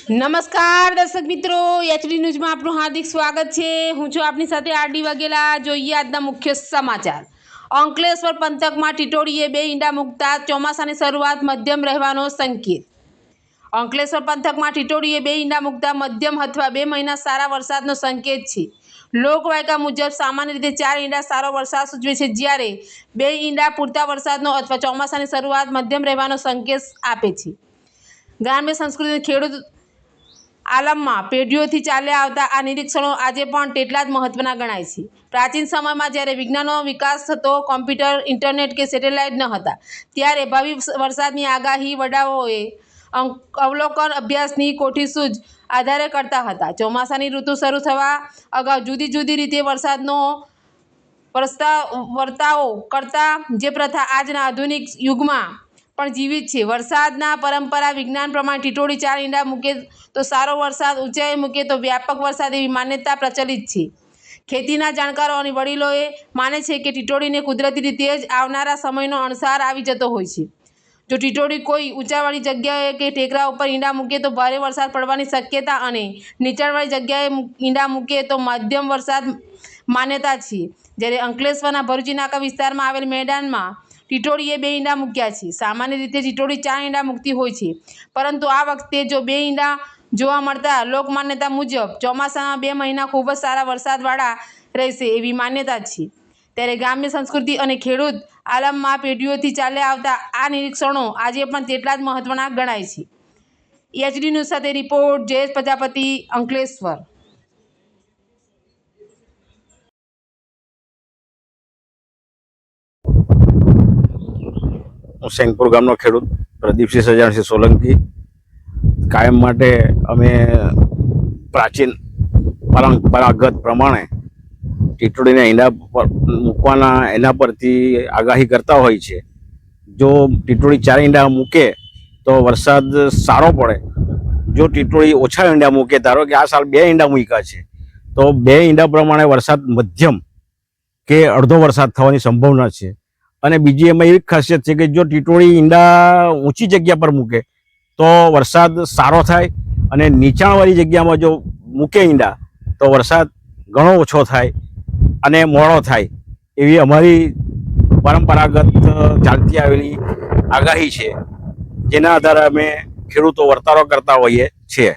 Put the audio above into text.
નમસ્કાર દર્શક મિત્રો, એચડી ન્યૂઝમાં આપનું હાર્દિક સ્વાગત છે। હું છું આપની સાથે આરડી વાઘેલા। જોઈએ આજના મુખ્ય સમાચાર। અંકલેશ્વર પંથકમાં ટીટોડીએ 2 ઈંડા મૂકતા ચોમાસાની શરૂઆત મધ્યમ રહેવાનો સંકેત। અંકલેશ્વર પંથકમાં ટીટોડીએ 2 ઈંડા મૂકતા મધ્યમ અથવા 2 મહિના સારા વરસાદનો સંકેત છે। લોકવાયકા મુજબ સામાન્ય રીતે 4 ઈંડા સારો વરસાદ સૂચવે છે, જ્યારે 2 ઈંડા પૂરતા વરસાદનો અથવા ચોમાસાની શરૂઆત મધ્યમ રહેવાનો સંકેત આપે છે। ગ્રામ્ય સંસ્કૃતિ ખેડૂત આલમમાં પેઢીઓથી ચાલ્યા આવતા આ નિરીક્ષણો આજે પણ તેટલા જ મહત્વના ગણાય છે। પ્રાચીન સમયમાં જ્યારે વિજ્ઞાનનો વિકાસ થતો, કોમ્પ્યુટર, ઇન્ટરનેટ કે સેટેલાઇટ ન હતા, ત્યારે ભાવિ વરસાદની આગાહી વડાઓએ અવલોકન અભ્યાસની કોઠીસૂઝ આધારે કરતા હતા। ચોમાસાની ઋતુ શરૂ થવા અગાઉ જુદી જુદી રીતે વરસાદનો વર્તાવો કરતા જે પ્રથા આજના આધુનિક યુગમાં પણ જીવિત છે। વરસાદના પરંપરા વિજ્ઞાન પ્રમાણે ટીટોડી 4 ઈંડા મૂકે તો સારો વરસાદ, ઊંચાઈએ મૂકે તો વ્યાપક વરસાદ એવી માન્યતા પ્રચલિત છે। ખેતીના જાણકારો અને વડીલોએ માને છે કે ટીટોડીને કુદરતી રીતે જ આવનારા સમયનો અણસાર આવી જતો હોય છે। જો ટીટોડી કોઈ ઊંચાવાળી જગ્યાએ કે ટેકરા ઉપર ઈંડા મૂકે તો ભારે વરસાદ પડવાની શક્યતા અને નીચાણવાળી જગ્યાએ ઈંડા મૂકે તો મધ્યમ વરસાદ માન્યતા છે। જ્યારે અંકલેશ્વરના ભરૂચી નાકા વિસ્તારમાં આવેલ મેદાનમાં ટીટોડીએ 2 ઈંડા મૂક્યા છે। સામાન્ય રીતે ટીટોડી 4 ઈંડા મૂકતી હોય છે, પરંતુ આ વખતે જો 2 ઈંડા જોવા મળતા લોકમાન્યતા મુજબ ચોમાસાના 2 મહિના ખૂબ જ સારા વરસાદવાળા રહેશે એવી માન્યતા છે। ત્યારે ગ્રામ્ય સંસ્કૃતિ અને ખેડૂત આલમમાં પેઢીઓથી ચાલ્યા આવતા આ નિરીક્ષણો આજે પણ તેટલા જ મહત્વના ગણાય છે। એચડી ન્યૂઝ સાથે રિપોર્ટ જયેશ પ્રજાપતિ, અંકલેશ્વર। સેંગપુર ગામનો ખેડૂત પ્રદીપસિંહ સજાણસિંહ સોલંકી। કાયમ માટે અમે પ્રાચીન પરંપરાગત પ્રમાણે ટીટોડીના ઈંડા મૂકવાના એના પરથી આગાહી કરતા હોય છે। જો ટીટોડી 4 ઈંડા મૂકે તો વરસાદ સારો પડે। જો ટીટોડી ઓછા ઈંડા મૂકે, ધારો કે આ સાલ 2 ઈંડા મૂક્યા છે, તો 2 ઈંડા પ્રમાણે વરસાદ મધ્યમ કે અડધો વરસાદ થવાની સંભાવના છે। અને બીજી એમાં એવી ખાસિયત છે કે જો ટીટોડી ઈંડા ઊંચી જગ્યા પર મૂકે તો વરસાદ સારો થાય, અને નીચાણવાળી જગ્યામાં જો મૂકે ઈંડા તો વરસાદ ઘણો ઓછો થાય અને મોડો થાય એવી અમારી પરંપરાગત ચાલતી આવેલી આગાહી છે, જેના આધારે અમે ખેડૂતો વર્તારો કરતા હોઈએ છીએ।